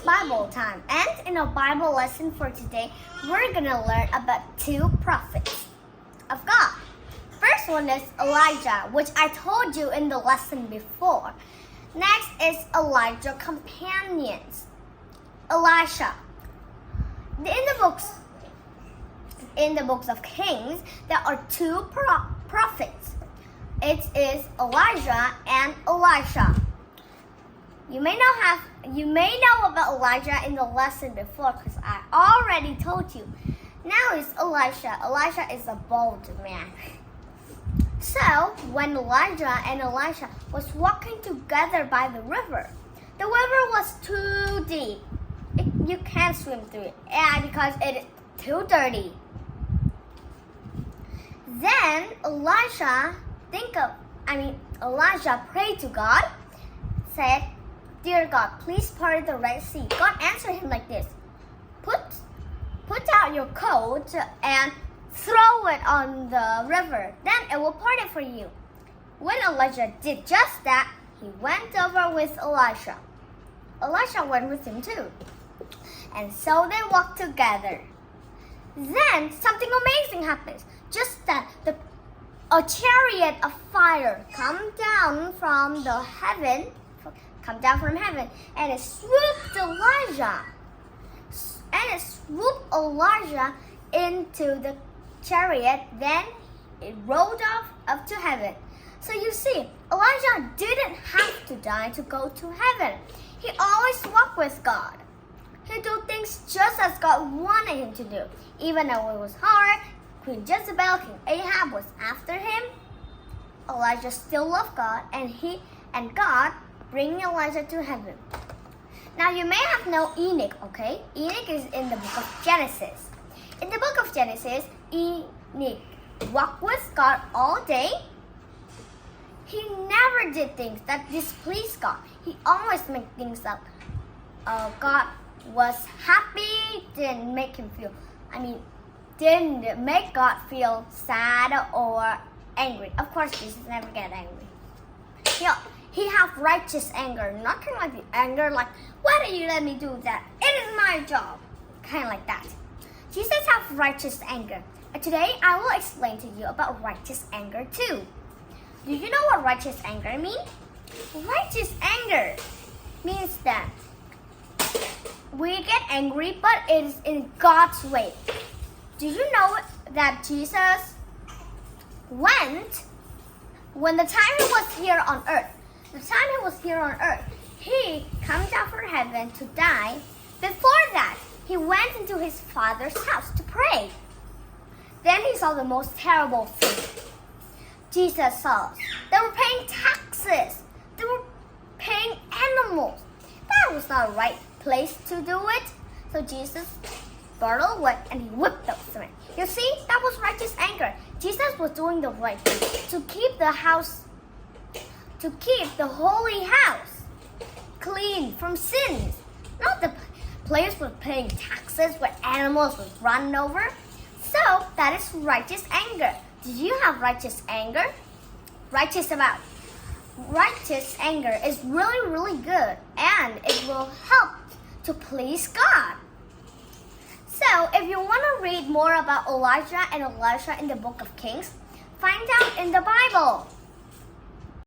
Bible time, and in our Bible lesson for today, we're gonna learn about two prophets of God. First one is Elijah, which I told you in the lesson before. Next is Elijah's companions, Elisha. In the books of Kings, there are two prophets. It is Elijah and Elisha. You may know about Elijah in the lesson before because I already told you. Now it's Elisha. Elisha is a bold man. So when Elijah and Elisha was walking together by the river was too deep. You can't swim through it, and because it is too dirty. Then Elijah prayed to God, said, "Dear God, please part the Red Sea." God answered him like this: Put out your coat and throw it on the river, then it will part it for you. When Elijah did just that, he went over with Elisha. Elisha went with him too. And so they walked together. Then something amazing happens. Just then, a chariot of fire come down from heaven, and it swooped Elijah into the chariot. Then it rolled off up to heaven. So you see, Elijah didn't have to die to go to heaven. He always walked with God. He did things just as God wanted him to do. Even though it was hard, Queen Jezebel, King Ahab was after him, Elijah still loved God, and God bringing Elijah to heaven. Now you may have known Enoch, okay? Enoch is in the book of Genesis. In the book of Genesis, Enoch walked with God all day. He never did things that displeased God. He always made things up. God was happy, didn't make God feel sad or angry. Of course, Jesus never get angry. He have righteous anger, not kind of like the anger like, why do you let me do that? It is my job. Kind of like that. Jesus have righteous anger. And today, I will explain to you about righteous anger too. Do you know what righteous anger means? Righteous anger means that we get angry, but it is in God's way. Do you know that Jesus when the time he was here on earth, he comes down from heaven to die. Before that, he went into his Father's house to pray. Then he saw the most terrible thing. Jesus saw they were paying taxes. They were paying animals. That was not the right place to do it. So Jesus bottled wet and he whipped up the man. You see, that was righteous anger. Jesus was doing the right thing to keep the holy house clean from sins. Not the place with paying taxes where animals was run over. So that is righteous anger. Do you have righteous anger? Righteous anger is really, really good, and it will help to please God. So if you want to read more about Elijah and Elisha in the book of Kings, find out in the Bible.